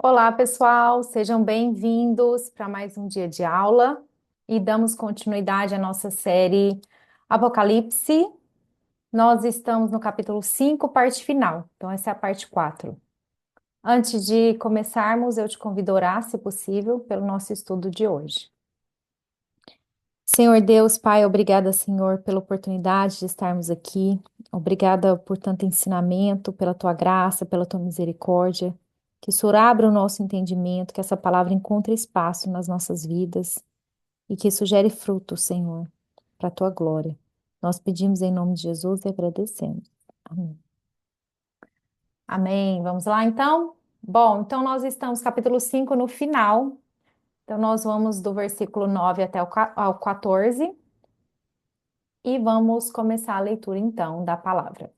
Olá, pessoal, sejam bem-vindos para mais um dia de aula e damos continuidade à nossa série Apocalipse. Nós estamos no capítulo 5, parte final, então essa é a parte 4. Antes de começarmos, eu te convido a orar, se possível, pelo nosso estudo de hoje. Senhor Deus, Pai, obrigada, Senhor, pela oportunidade de estarmos aqui. Obrigada por tanto ensinamento, pela tua graça, pela tua misericórdia. Que o Senhor abra o nosso entendimento, que essa palavra encontre espaço nas nossas vidas e que isso gere fruto, Senhor, para a tua glória. Nós pedimos em nome de Jesus e agradecemos. Amém. Amém. Vamos lá, então? Bom, então nós estamos capítulo 5 no final. Então nós vamos do versículo 9 até ao 14. E vamos começar a leitura então da palavra.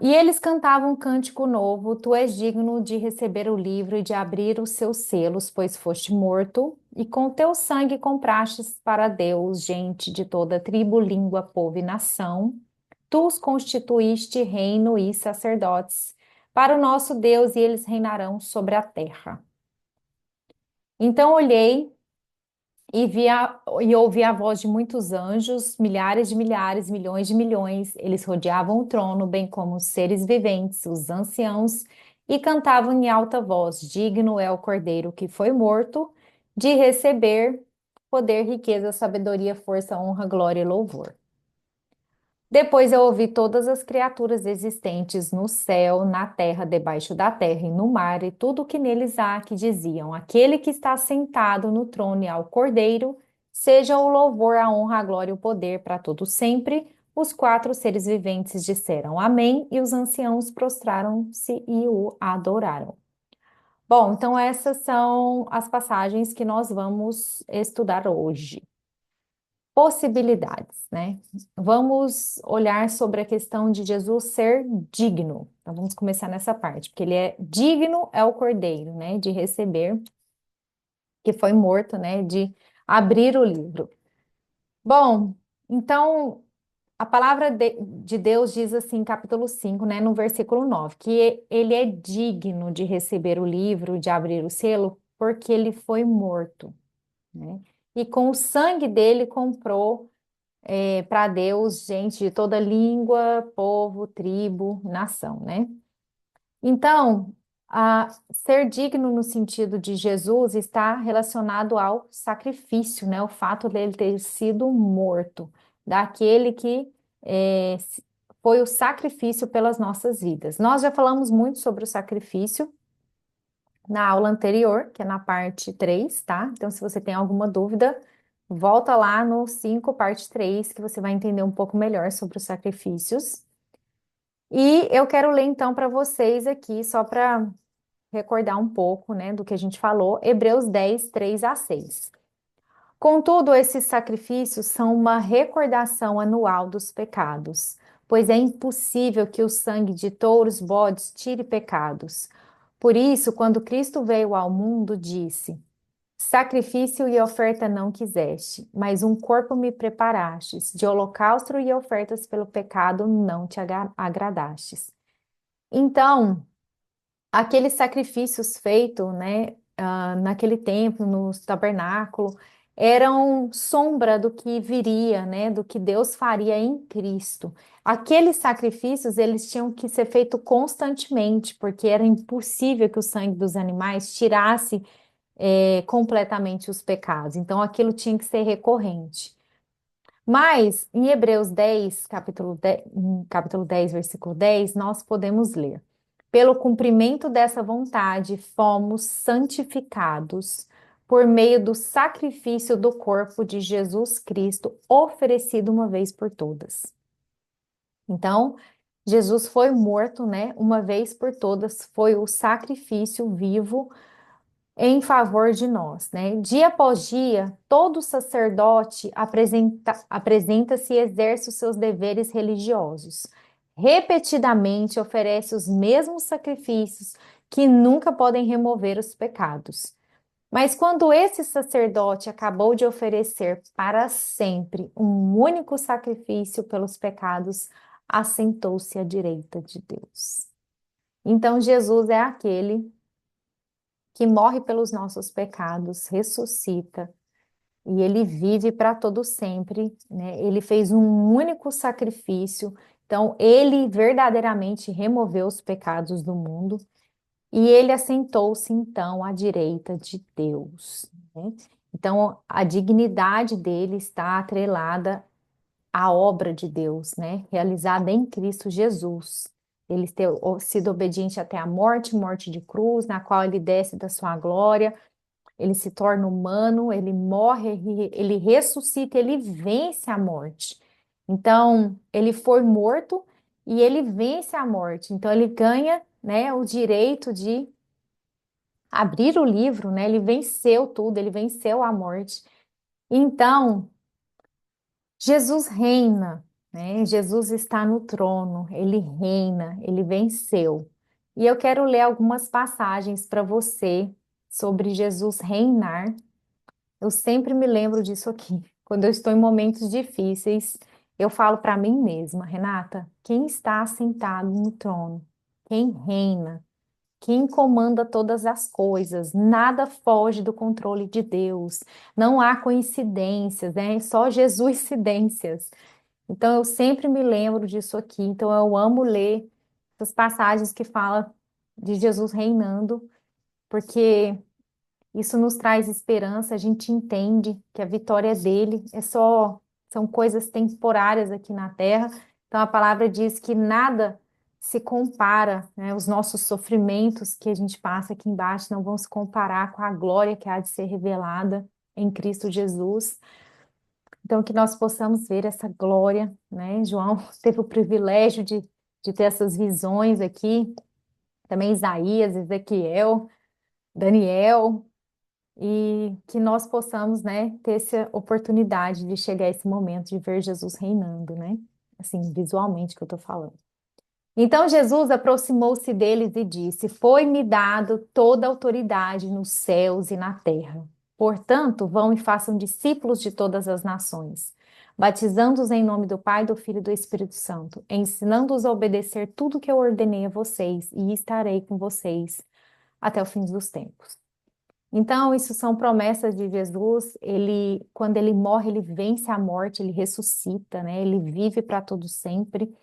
E eles cantavam um cântico novo: Tu és digno de receber o livro e de abrir os seus selos, pois foste morto, e com teu sangue comprastes para Deus gente de toda tribo, língua, povo e nação. Tu os constituíste reino e sacerdotes para o nosso Deus, e eles reinarão sobre a terra. Então olhei e ouvi a voz de muitos anjos, milhares, milhões de milhões. Eles rodeavam o trono, bem como os seres viventes, os anciãos, e cantavam em alta voz: Digno é o Cordeiro que foi morto de receber poder, riqueza, sabedoria, força, honra, glória e louvor. Depois eu ouvi todas as criaturas existentes no céu, na terra, debaixo da terra e no mar, e tudo o que neles há, que diziam: Aquele que está sentado no trono e ao Cordeiro, seja o louvor, a honra, a glória e o poder para todo sempre. Os quatro seres viventes disseram Amém, e os anciãos prostraram-se e o adoraram. Bom, então essas são as passagens que nós vamos estudar hoje. Possibilidades, né? Vamos olhar sobre a questão de Jesus ser digno. Então vamos começar nessa parte, porque ele é digno é o Cordeiro, né, de receber, que foi morto, né, de abrir o livro. Bom, então a palavra de Deus diz assim, capítulo 5, né, no versículo 9, que ele é digno de receber o livro, de abrir o selo, porque ele foi morto, né? E com o sangue dele comprou para Deus, gente de toda língua, povo, tribo, nação, né? Então, ser digno no sentido de Jesus está relacionado ao sacrifício, né? O fato dele ter sido morto, daquele que foi o sacrifício pelas nossas vidas. Nós já falamos muito sobre o sacrifício na aula anterior, que é na parte 3, tá? Então, se você tem alguma dúvida, volta lá no 5, parte 3, que você vai entender um pouco melhor sobre os sacrifícios. E eu quero ler então para vocês aqui, só para recordar um pouco, né, do que a gente falou, Hebreus 10, 3 a 6. Contudo, esses sacrifícios são uma recordação anual dos pecados, pois é impossível que o sangue de touros, bodes tire pecados. Por isso, quando Cristo veio ao mundo, disse: Sacrifício e oferta não quiseste, mas um corpo me preparastes, de holocausto e ofertas pelo pecado não te agradastes. Então, aqueles sacrifícios feitos, né, naquele templo, no tabernáculo, eram sombra do que viria, né, do que Deus faria em Cristo. Aqueles sacrifícios, eles tinham que ser feitos constantemente, porque era impossível que o sangue dos animais tirasse, completamente os pecados. Então, aquilo tinha que ser recorrente. Mas, em Hebreus 10, capítulo 10, versículo 10, nós podemos ler: Pelo cumprimento dessa vontade, fomos santificados por meio do sacrifício do corpo de Jesus Cristo, oferecido uma vez por todas. Então, Jesus foi morto, né? Uma vez por todas, foi o sacrifício vivo em favor de nós, né? Dia após dia, todo sacerdote apresenta-se e exerce os seus deveres religiosos. Repetidamente oferece os mesmos sacrifícios que nunca podem remover os pecados. Mas quando esse sacerdote acabou de oferecer para sempre um único sacrifício pelos pecados, assentou-se à direita de Deus. Então, Jesus é aquele que morre pelos nossos pecados, ressuscita e ele vive para todo sempre, né? Ele fez um único sacrifício. Então, ele verdadeiramente removeu os pecados do mundo e ele assentou-se então à direita de Deus, né? Então, a dignidade dele está atrelada à obra de Deus, né? Realizada em Cristo Jesus. Ele ter sido obediente até a morte, morte de cruz, na qual ele desce da sua glória, ele se torna humano, ele morre, ele ressuscita, ele vence a morte. Então, ele foi morto e ele vence a morte. Então, ele ganha, né, o direito de abrir o livro, né? Ele venceu tudo, ele venceu a morte. Então, Jesus reina, né? Jesus está no trono, ele reina, ele venceu. E eu quero ler algumas passagens para você sobre Jesus reinar. Eu sempre me lembro disso aqui. Quando eu estou em momentos difíceis, eu falo para mim mesma, Renata, quem está sentado no trono? Quem reina? Quem comanda todas as coisas? Nada foge do controle de Deus. Não há coincidências, né? Só Jesuscidências. Então eu sempre me lembro disso aqui. Então eu amo ler essas passagens que falam de Jesus reinando, porque isso nos traz esperança, a gente entende que a vitória dele são coisas temporárias aqui na terra. Então a palavra diz que nada se compara, né? Os nossos sofrimentos que a gente passa aqui embaixo não vão se comparar com a glória que há de ser revelada em Cristo Jesus. Então que nós possamos ver essa glória, né? João teve o privilégio de ter essas visões aqui, também Isaías, Ezequiel, Daniel, e que nós possamos, né, ter essa oportunidade de chegar a esse momento de ver Jesus reinando, né? Assim, visualmente que eu tô falando. Então Jesus aproximou-se deles e disse: Foi-me dado toda a autoridade nos céus e na terra. Portanto, vão e façam discípulos de todas as nações, batizando-os em nome do Pai, do Filho e do Espírito Santo, ensinando-os a obedecer tudo que eu ordenei a vocês, e estarei com vocês até o fim dos tempos. Então, isso são promessas de Jesus. Ele, quando ele morre, ele vence a morte, ele ressuscita, né? Ele vive para todo sempre.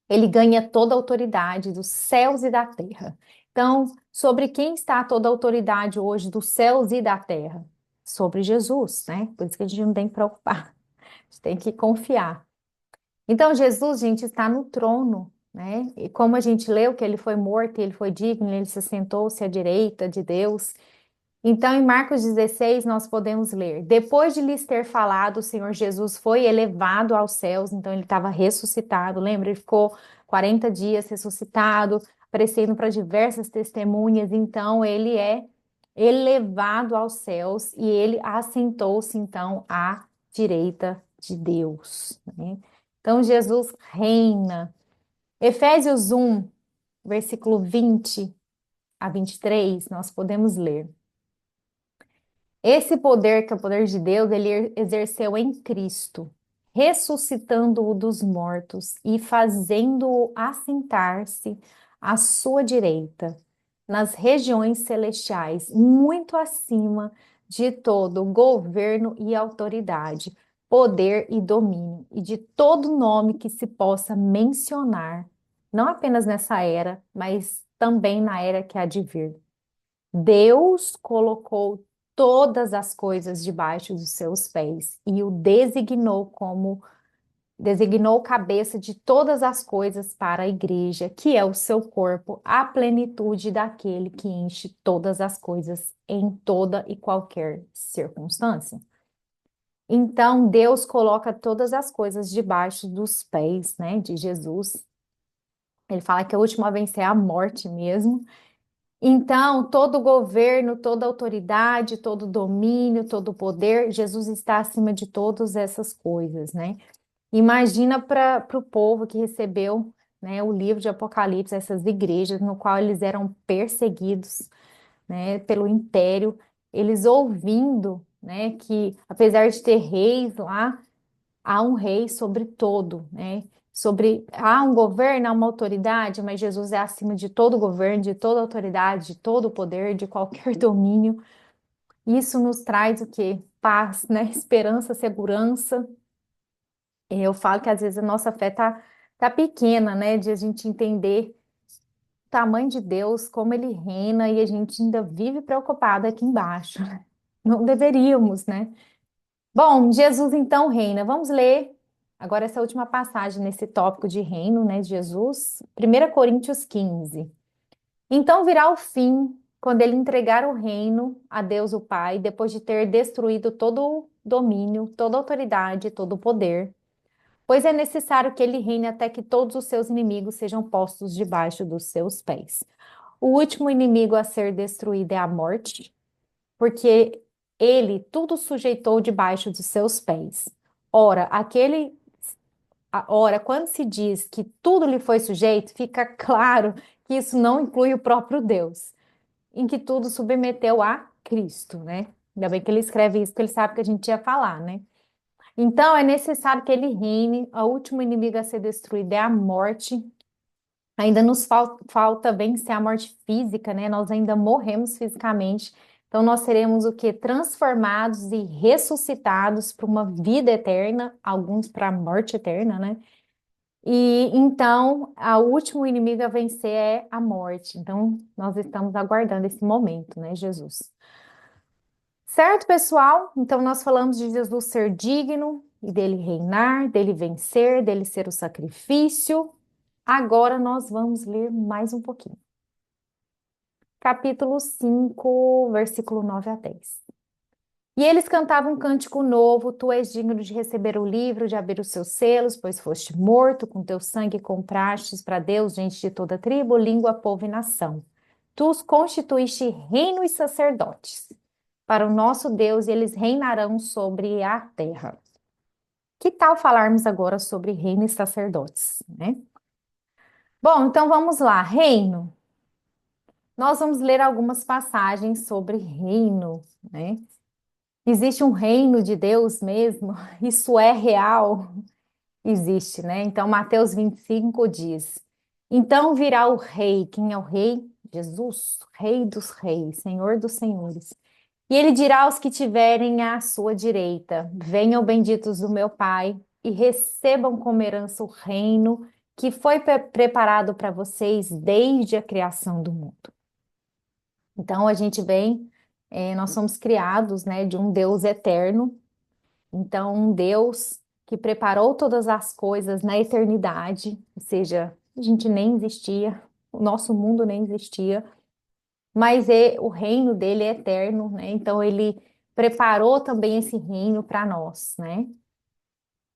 Ele ganha toda a autoridade dos céus e da terra. Então, sobre quem está toda a autoridade hoje dos céus e da terra? Sobre Jesus, né? Por isso que a gente não tem que preocupar. A gente tem que confiar. Então, Jesus, gente, está no trono, né? E como a gente leu que ele foi morto, ele foi digno, ele se sentou-se à direita de Deus. Então, em Marcos 16, nós podemos ler: Depois de lhes ter falado, o Senhor Jesus foi elevado aos céus, então ele estava ressuscitado. Lembra? Ele ficou 40 dias ressuscitado, aparecendo para diversas testemunhas. Então, ele é elevado aos céus e ele assentou-se, então, à direita de Deus, né? Então, Jesus reina. Efésios 1, versículo 20 a 23, nós podemos ler. Esse poder, que é o poder de Deus, ele exerceu em Cristo, ressuscitando-o dos mortos e fazendo-o assentar-se à sua direita, nas regiões celestiais, muito acima de todo governo e autoridade, poder e domínio, e de todo nome que se possa mencionar, não apenas nessa era, mas também na era que há de vir. Deus colocou todas as coisas debaixo dos seus pés e o designou cabeça de todas as coisas para a igreja, que é o seu corpo, a plenitude daquele que enche todas as coisas em toda e qualquer circunstância. Então, Deus coloca todas as coisas debaixo dos pés, né, de Jesus. Ele fala que a última a vencer é a morte mesmo. Então, todo governo, toda autoridade, todo domínio, todo poder, Jesus está acima de todas essas coisas, né? Imagina para o povo que recebeu, né, o livro de Apocalipse, essas igrejas no qual eles eram perseguidos, né, pelo império, eles ouvindo, né, que apesar de ter reis lá, há um rei sobre todo, né? sobre há um governo, há uma autoridade, mas Jesus é acima de todo governo, de toda autoridade, de todo poder, de qualquer domínio. Isso nos traz o quê? Paz, né? Esperança, segurança. Eu falo que às vezes a nossa fé tá pequena, né? De a gente entender o tamanho de Deus, como ele reina, e a gente ainda vive preocupado aqui embaixo. Não deveríamos, né? Bom, Jesus então reina. Vamos ler agora essa última passagem nesse tópico de reino, né, de Jesus. 1 Coríntios 15. Então virá o fim, quando ele entregar o reino a Deus o Pai, depois de ter destruído todo o domínio, toda a autoridade, todo o poder. Pois é necessário que ele reine até que todos os seus inimigos sejam postos debaixo dos seus pés. O último inimigo a ser destruído é a morte, porque ele tudo sujeitou debaixo dos seus pés. Ora, quando se diz que tudo lhe foi sujeito, fica claro que isso não inclui o próprio Deus, em que tudo submeteu a Cristo, né? Ainda bem que ele escreve isso, porque ele sabe que a gente ia falar, né? Então é necessário que ele reine, o último inimigo a ser destruído é a morte. Ainda nos falta vencer a morte física, né? Nós ainda morremos fisicamente. Então, nós seremos o quê? Transformados e ressuscitados para uma vida eterna, alguns para a morte eterna, né? E então, o último inimigo a vencer é a morte. Então, nós estamos aguardando esse momento, né, Jesus? Certo, pessoal? Então, nós falamos de Jesus ser digno e dele reinar, dele vencer, dele ser o sacrifício. Agora nós vamos ler mais um pouquinho. Capítulo 5, versículo 9 a 10. E eles cantavam um cântico novo: Tu és digno de receber o livro, de abrir os seus selos, pois foste morto, com teu sangue comprastes para Deus gente de toda tribo, língua, povo e nação. Tu os constituíste reino e sacerdotes para o nosso Deus, e eles reinarão sobre a terra. Que tal falarmos agora sobre reino e sacerdotes, né? Bom, então vamos lá. Reino. Nós vamos ler algumas passagens sobre reino, né? Existe um reino de Deus mesmo? Isso é real? Existe, né? Então, Mateus 25 diz: Então virá o rei. Quem é o rei? Jesus, Rei dos reis, Senhor dos senhores. E ele dirá aos que tiverem à sua direita: Venham benditos do meu Pai e recebam como herança o reino que foi preparado para vocês desde a criação do mundo. Então a gente vem, nós somos criados, né, de um Deus eterno, então um Deus que preparou todas as coisas na eternidade, ou seja, a gente nem existia, o nosso mundo nem existia, mas o reino dele é eterno, né? Então ele preparou também esse reino para nós, né?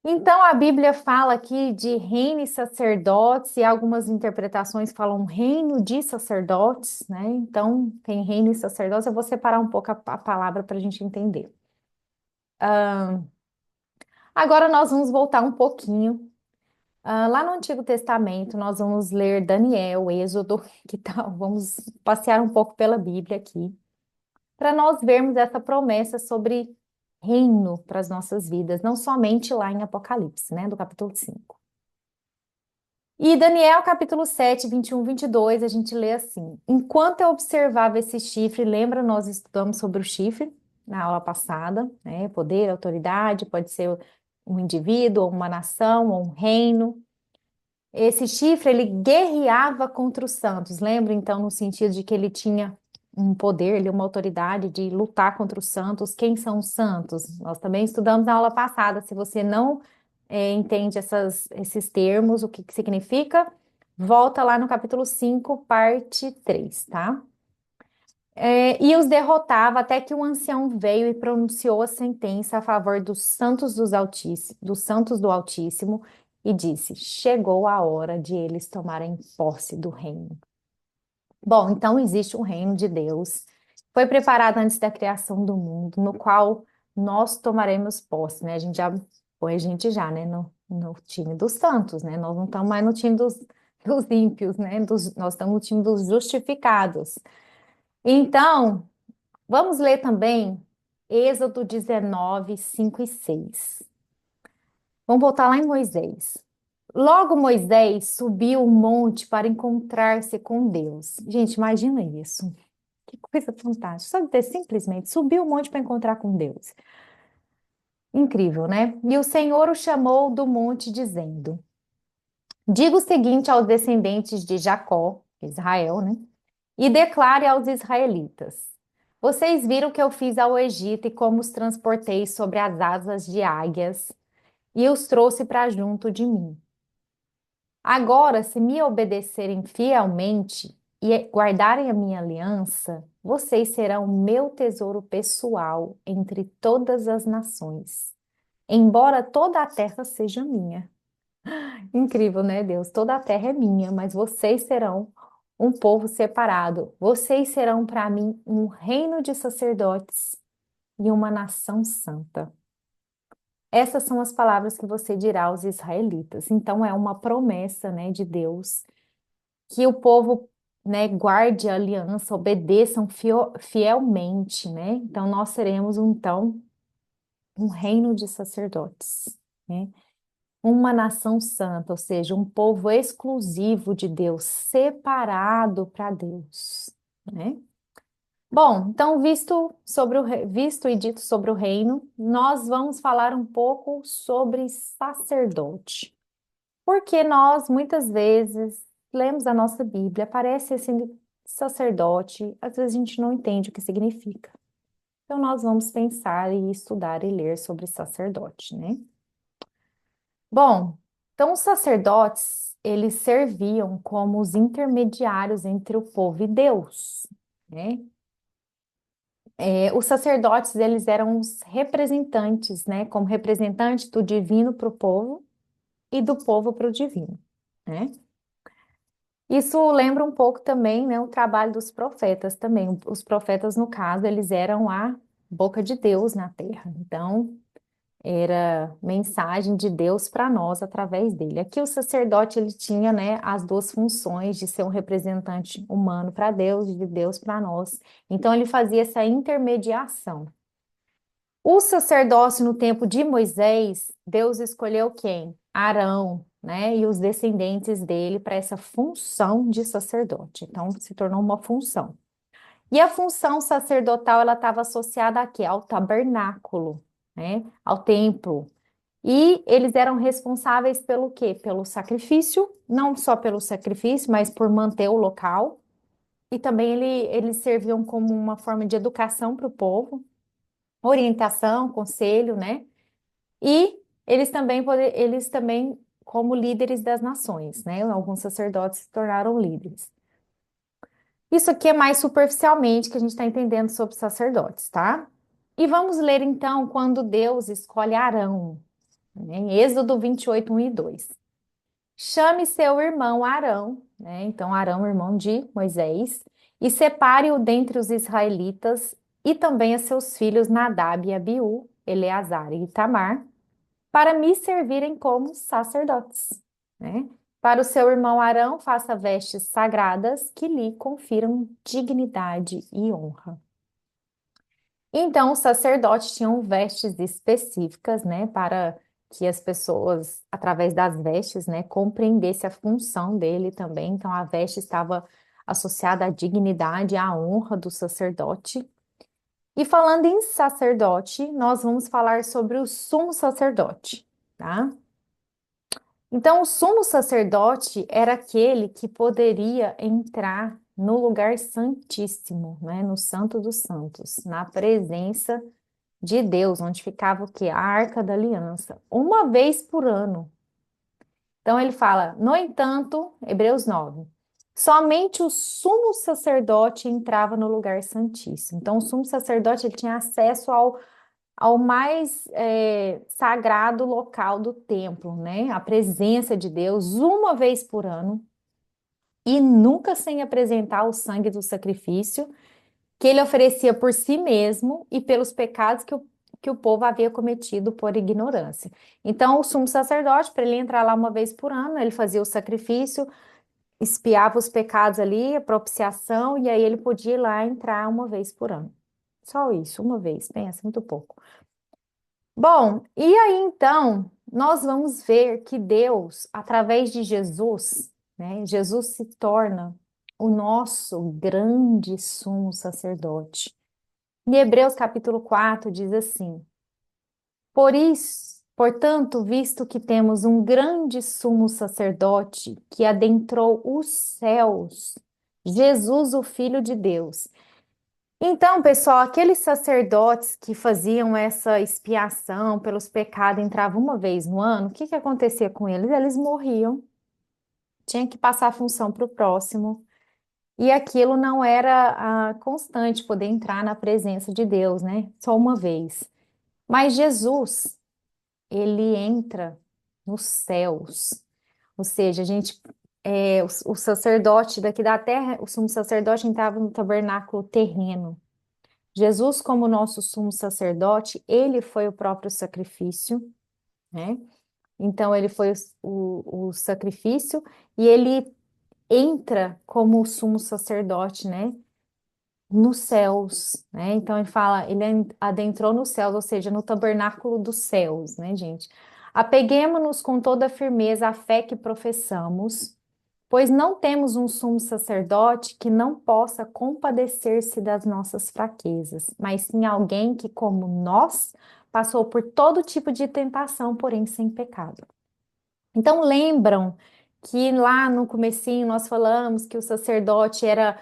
Então a Bíblia fala aqui de reino e sacerdotes, e algumas interpretações falam reino de sacerdotes, né? Então tem reino e sacerdotes, eu vou separar um pouco a palavra para a gente entender. Agora nós vamos voltar um pouquinho. Lá no Antigo Testamento, nós vamos ler Daniel, Êxodo, que tal? Vamos passear um pouco pela Bíblia aqui, para nós vermos essa promessa sobre reino para as nossas vidas, não somente lá em Apocalipse, né, do capítulo 5. E Daniel, capítulo 7, 21, 22, a gente lê assim: Enquanto eu observava esse chifre, lembra, nós estudamos sobre o chifre na aula passada, né? Poder, autoridade, pode ser um indivíduo, ou uma nação, ou um reino. Esse chifre, ele guerreava contra os santos, lembra então, no sentido de que ele tinha um poder, ele, uma autoridade de lutar contra os santos. Quem são os santos? Nós também estudamos na aula passada. Se você não entende esses termos, o que significa, volta lá no capítulo 5, parte 3, tá? E os derrotava até que o ancião veio e pronunciou a sentença a favor dos santos do Altíssimo e disse: Chegou a hora de eles tomarem posse do reino. Bom, então existe um reino de Deus, foi preparado antes da criação do mundo, no qual nós tomaremos posse, né? A gente já põe a gente já, né, no time dos santos, né? Nós não estamos mais no time dos ímpios, né? Nós estamos no time dos justificados. Então, vamos ler também Êxodo 19, 5 e 6. Vamos voltar lá em Moisés. Logo Moisés subiu o monte para encontrar-se com Deus. Gente, imagina isso. Que coisa fantástica. Só de ter simplesmente subiu o monte para encontrar com Deus. Incrível, né? E o Senhor o chamou do monte, dizendo: diga o seguinte aos descendentes de Jacó, Israel, né? E declare aos israelitas: vocês viram o que eu fiz ao Egito e como os transportei sobre as asas de águias e os trouxe para junto de mim. Agora, se me obedecerem fielmente e guardarem a minha aliança, vocês serão meu tesouro pessoal entre todas as nações, embora toda a terra seja minha. Incrível, né, Deus? Toda a terra é minha, mas vocês serão um povo separado. Vocês serão para mim um reino de sacerdotes e uma nação santa. Essas são as palavras que você dirá aos israelitas. Então é uma promessa, né, de Deus que o povo, né, guarde a aliança, obedeçam fielmente, né? Então nós seremos então um reino de sacerdotes, né? Uma nação santa, ou seja, um povo exclusivo de Deus, separado para Deus, né? Bom, então, visto e dito sobre o reino, nós vamos falar um pouco sobre sacerdote. Porque nós, muitas vezes, lemos a nossa Bíblia, aparece esse sacerdote, às vezes a gente não entende o que significa. Então, nós vamos pensar e estudar e ler sobre sacerdote, né? Bom, então os sacerdotes, eles serviam como os intermediários entre o povo e Deus, né? Os sacerdotes, eles eram os representantes, né? Como representante do divino para o povo e do povo para o divino, né? Isso lembra um pouco também, né, o trabalho dos profetas também. Os profetas, no caso, eles eram a boca de Deus na terra. Então, era mensagem de Deus para nós através dele. Aqui o sacerdote ele tinha, né, as duas funções de ser um representante humano para Deus e de Deus para nós. Então ele fazia essa intermediação. O sacerdócio no tempo de Moisés, Deus escolheu quem? Arão, né, e os descendentes dele para essa função de sacerdote. Então se tornou uma função. E a função sacerdotal ela estava associada a quê? Ao tabernáculo, né? Ao templo. E eles eram responsáveis pelo quê? Pelo sacrifício, não só pelo sacrifício, mas por manter o local. E também eles serviam como uma forma de educação para o povo, orientação, conselho, né? E eles também como líderes das nações, né? Alguns sacerdotes se tornaram líderes. Isso aqui é mais superficialmente que a gente está entendendo sobre sacerdotes, tá? E vamos ler então quando Deus escolhe Arão, né? Em Êxodo 28, 1 e 2. Chame seu irmão Arão, né? Então, Arão, irmão de Moisés, e separe-o dentre os israelitas, e também a seus filhos Nadab e Abiú, Eleazar e Itamar, para me servirem como sacerdotes, né? Para o seu irmão Arão, faça vestes sagradas que lhe confiram dignidade e honra. Então, os sacerdotes tinham vestes específicas, né, para que as pessoas, através das vestes, né, compreendessem a função dele também. Então, a veste estava associada à dignidade e à honra do sacerdote. E falando em sacerdote, nós vamos falar sobre o sumo sacerdote, tá? Então, o sumo sacerdote era aquele que poderia entrar no lugar santíssimo, né, no Santo dos Santos, na presença de Deus, onde ficava o quê? A Arca da Aliança, uma vez por ano. Então ele fala, no entanto, Hebreus 9, somente o sumo sacerdote entrava no lugar santíssimo. Então o sumo sacerdote ele tinha acesso ao mais sagrado local do templo, né? A presença de Deus uma vez por ano e nunca sem apresentar o sangue do sacrifício que ele oferecia por si mesmo e pelos pecados que o povo havia cometido por ignorância. Então, o sumo sacerdote, para ele entrar lá uma vez por ano, ele fazia o sacrifício, expiava os pecados ali, a propiciação, e aí ele podia ir lá entrar uma vez por ano. Só isso, uma vez, pensa, muito pouco. Bom, e aí então, nós vamos ver que Deus, através de Jesus, né, Jesus se torna o nosso grande sumo sacerdote. Em Hebreus capítulo 4 diz assim: Por isso, portanto, visto que temos um grande sumo sacerdote que adentrou os céus, Jesus, o Filho de Deus. Então, pessoal, aqueles sacerdotes que faziam essa expiação pelos pecados entravam uma vez no ano, o que que acontecia com eles? Eles morriam, tinha que passar a função para o próximo, e aquilo não era constante, poder entrar na presença de Deus, né? Só uma vez. Mas Jesus, ele entra nos céus. Ou seja, a gente, o sacerdote daqui da terra, o sumo sacerdote entrava no tabernáculo terreno. Jesus, como nosso sumo sacerdote, ele foi o próprio sacrifício, né? Então, ele foi o sacrifício e ele entra como o sumo sacerdote, né? Nos céus, né? Então, ele fala, ele adentrou nos céus, ou seja, no tabernáculo dos céus, né, gente? Apeguemo-nos com toda firmeza à fé que professamos, pois não temos um sumo sacerdote que não possa compadecer-se das nossas fraquezas, mas sim alguém que, como nós, passou por todo tipo de tentação, porém sem pecado. Então, lembram que lá no comecinho nós falamos que o sacerdote era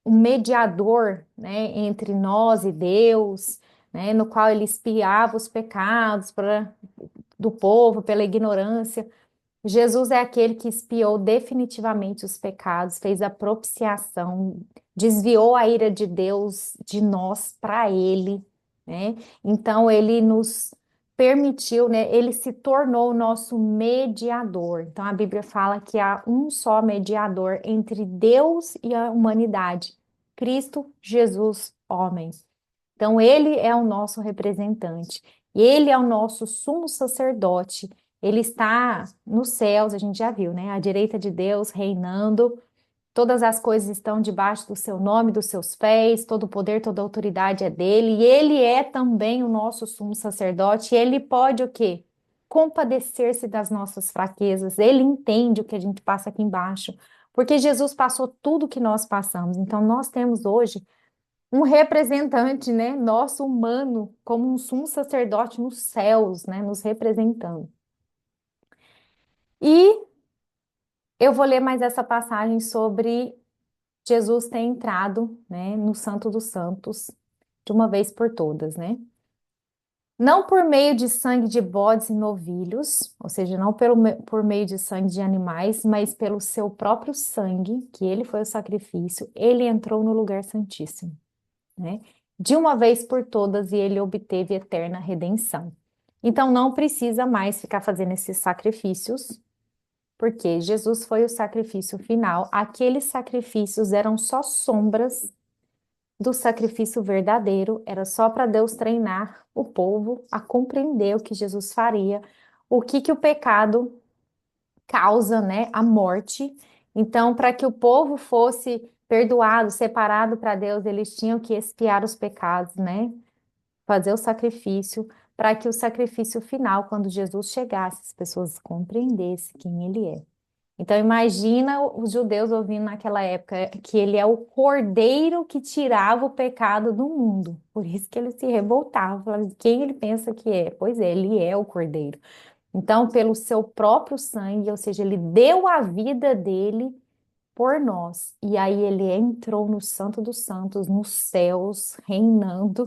um mediador, né, entre nós e Deus, né, no qual ele expiava os pecados do povo pela ignorância. Jesus é aquele que expiou definitivamente os pecados, fez a propiciação, desviou a ira de Deus de nós para ele, né? Então ele nos permitiu, né? Ele se tornou o nosso mediador. Então a Bíblia fala que há um só mediador entre Deus e a humanidade, Cristo Jesus, homem. Então, ele é o nosso representante, ele é o nosso sumo sacerdote, ele está nos céus, a gente já viu, né? À direita de Deus, reinando, todas as coisas estão debaixo do seu nome, dos seus pés, todo o poder, toda a autoridade é dele, e ele é também o nosso sumo sacerdote, e ele pode o quê? Compadecer-se das nossas fraquezas, ele entende o que a gente passa aqui embaixo, porque Jesus passou tudo que nós passamos, então nós temos hoje um representante, né, nosso humano, como um sumo sacerdote nos céus, né, nos representando. E eu vou ler mais essa passagem sobre Jesus ter entrado, né, no Santo dos Santos de uma vez por todas, né? Não por meio de sangue de bodes e novilhos, ou seja, não por meio de sangue de animais, mas pelo seu próprio sangue, que ele foi o sacrifício, ele entrou no lugar santíssimo, né? De uma vez por todas e ele obteve eterna redenção. Então não precisa mais ficar fazendo esses sacrifícios, porque Jesus foi o sacrifício final. Aqueles sacrifícios eram só sombras do sacrifício verdadeiro, era só para Deus treinar o povo a compreender o que Jesus faria, o que que o pecado causa, né, a morte. Então, para que o povo fosse perdoado, separado para Deus, eles tinham que expiar os pecados, né? Fazer o sacrifício, para que o sacrifício final, quando Jesus chegasse, as pessoas compreendessem quem ele é. Então, imagina os judeus ouvindo naquela época que ele é o cordeiro que tirava o pecado do mundo. Por isso que eles se revoltavam, falavam, quem ele pensa que é? Pois é, ele é o cordeiro. Então, pelo seu próprio sangue, ou seja, ele deu a vida dele por nós. E aí ele entrou no Santo dos Santos, nos céus, reinando.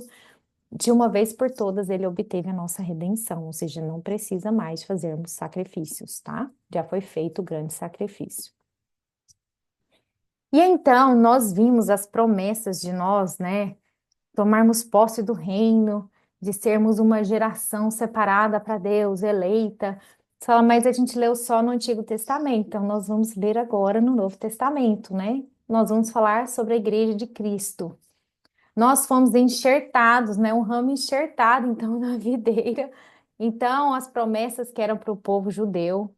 De uma vez por todas, ele obteve a nossa redenção, ou seja, não precisa mais fazermos sacrifícios, tá? Já foi feito o grande sacrifício. E então nós vimos as promessas de nós, né? Tomarmos posse do reino, de sermos uma geração separada para Deus, eleita. Só, mas a gente leu só no Antigo Testamento, então nós vamos ler agora no Novo Testamento, né? Nós vamos falar sobre a Igreja de Cristo. Nós fomos enxertados, né? Um ramo enxertado, então, na videira. Então, as promessas que eram para o povo judeu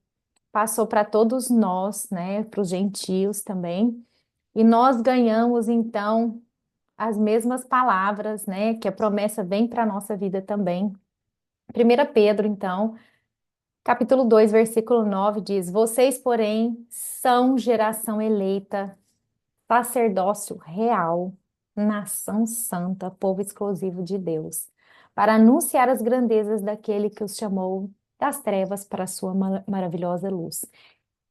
passou para todos nós, né? Para os gentios também. E nós ganhamos, então, as mesmas palavras, né? Que a promessa vem para a nossa vida também. 1 Pedro, então, capítulo 2, versículo 9 diz: Vocês, porém, são geração eleita, sacerdócio real, nação santa, povo exclusivo de Deus, para anunciar as grandezas daquele que os chamou das trevas para a sua maravilhosa luz.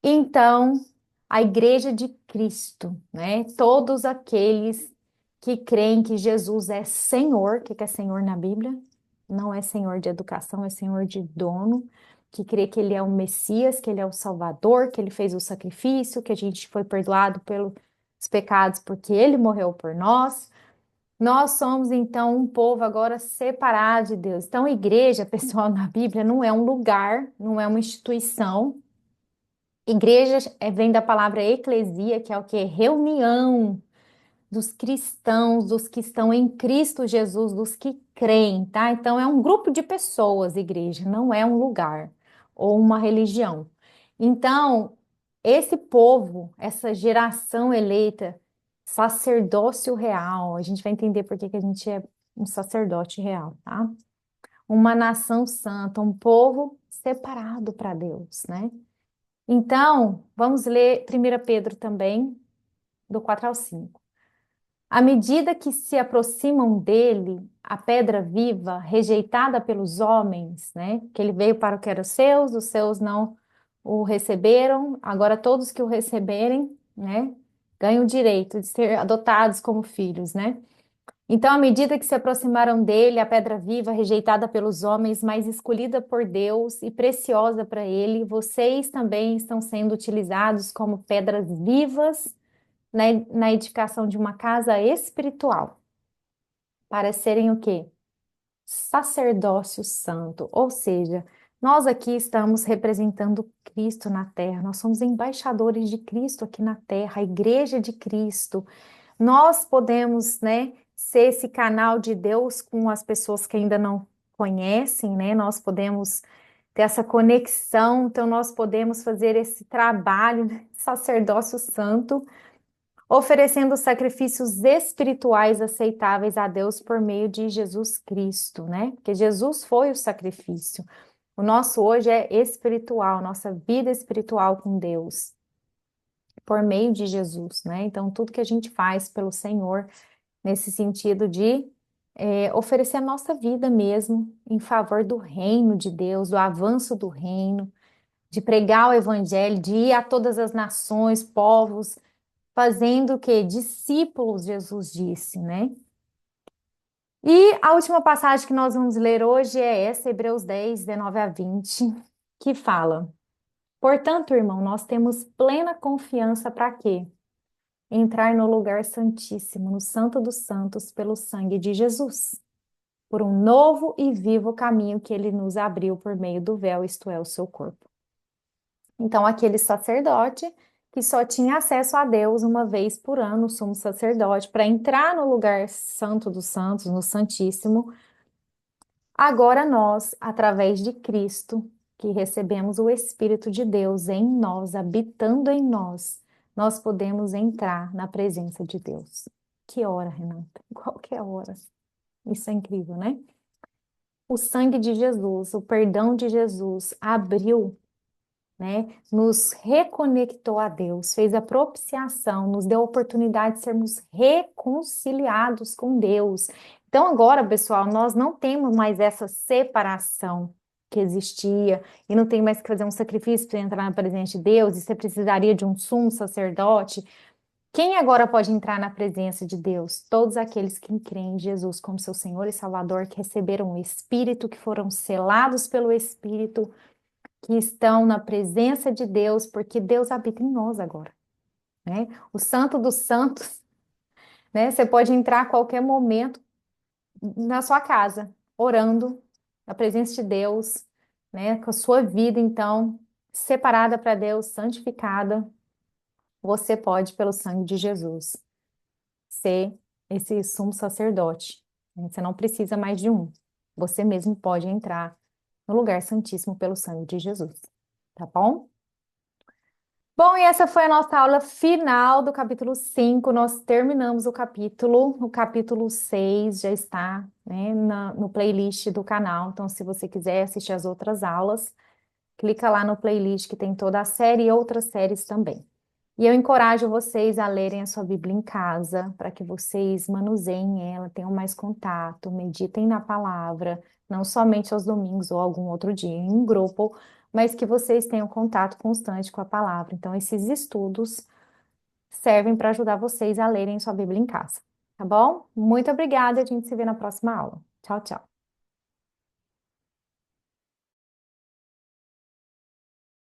Então, a Igreja de Cristo, né? Todos aqueles que creem que Jesus é Senhor, o que é Senhor na Bíblia? Não é Senhor de educação, é Senhor de dono, que crê que Ele é o Messias, que Ele é o Salvador, que Ele fez o sacrifício, que a gente foi perdoado pelos pecados porque Ele morreu por nós. Nós somos, então, um povo agora separado de Deus. Então, igreja, pessoal, na Bíblia não é um lugar, não é uma instituição. Igreja vem da palavra eclesia, que é o que? Reunião dos cristãos, dos que estão em Cristo Jesus, dos que creem, tá? Então é um grupo de pessoas, igreja, não é um lugar ou uma religião. Então, esse povo, essa geração eleita, sacerdócio real, a gente vai entender por que que a gente é um sacerdote real, tá? Uma nação santa, um povo separado para Deus, né? Então, vamos ler 1 Pedro também, do 4 ao 5. À medida que se aproximam dele, a pedra viva, rejeitada pelos homens, né? Que ele veio para o que era os seus não o receberam, agora todos que o receberem, né? Ganham o direito de ser adotados como filhos, né? Então, à medida que se aproximaram dele, a pedra viva, rejeitada pelos homens, mas escolhida por Deus e preciosa para ele, vocês também estão sendo utilizados como pedras vivas na edificação de uma casa espiritual, para serem o quê? Sacerdócio santo. Ou seja, nós aqui estamos representando Cristo na terra, nós somos embaixadores de Cristo aqui na terra, a igreja de Cristo. Nós podemos, né, ser esse canal de Deus com as pessoas que ainda não conhecem, né? Nós podemos ter essa conexão, então nós podemos fazer esse trabalho, né, sacerdócio santo, oferecendo sacrifícios espirituais aceitáveis a Deus por meio de Jesus Cristo, né? Porque Jesus foi o sacrifício. O nosso hoje é espiritual, nossa vida espiritual com Deus por meio de Jesus, né? Então, tudo que a gente faz pelo Senhor, nesse sentido de oferecer a nossa vida mesmo em favor do reino de Deus, do avanço do reino, de pregar o evangelho, de ir a todas as nações, povos, fazendo o quê? Discípulos, Jesus disse, né? E a última passagem que nós vamos ler hoje é essa, Hebreus 10, 19 a 20, que fala: Portanto, irmão, nós temos plena confiança para quê? Entrar no lugar santíssimo, no Santo dos Santos, pelo sangue de Jesus, por um novo e vivo caminho que ele nos abriu por meio do véu, isto é, o seu corpo. Então, aquele sacerdote que só tinha acesso a Deus uma vez por ano, o sumo sacerdote, para entrar no lugar santo dos santos, no Santíssimo, agora nós, através de Cristo, que recebemos o Espírito de Deus em nós, habitando em nós, nós podemos entrar na presença de Deus. Que hora, Renata? Qualquer hora. Isso é incrível, né? O sangue de Jesus, o perdão de Jesus abriu, né? Nos reconectou a Deus, fez a propiciação, nos deu a oportunidade de sermos reconciliados com Deus. Então, agora, pessoal, nós não temos mais essa separação que existia, e não tem mais que fazer um sacrifício para entrar na presença de Deus, e você precisaria de um sumo sacerdote. Quem agora pode entrar na presença de Deus? Todos aqueles que creem em Jesus como seu Senhor e Salvador, que receberam o Espírito, que foram selados pelo Espírito, que estão na presença de Deus, porque Deus habita em nós agora, né? O Santo dos Santos, né? Você pode entrar a qualquer momento na sua casa, orando, na presença de Deus, né? Com a sua vida, então, separada para Deus, santificada, você pode, pelo sangue de Jesus, ser esse sumo sacerdote, né? Você não precisa mais de um. Você mesmo pode entrar no lugar santíssimo pelo sangue de Jesus, tá bom? Bom, e essa foi a nossa aula final do capítulo 5. Nós terminamos o capítulo 6 já está, né, no playlist do canal. Então, se você quiser assistir as outras aulas, clica lá no playlist que tem toda a série e outras séries também. E eu encorajo vocês a lerem a sua Bíblia em casa, para que vocês manuseiem ela, tenham mais contato, meditem na palavra, não somente aos domingos ou algum outro dia em grupo, mas que vocês tenham contato constante com a palavra. Então, esses estudos servem para ajudar vocês a lerem sua Bíblia em casa, tá bom? Muito obrigada, a gente se vê na próxima aula. Tchau, tchau.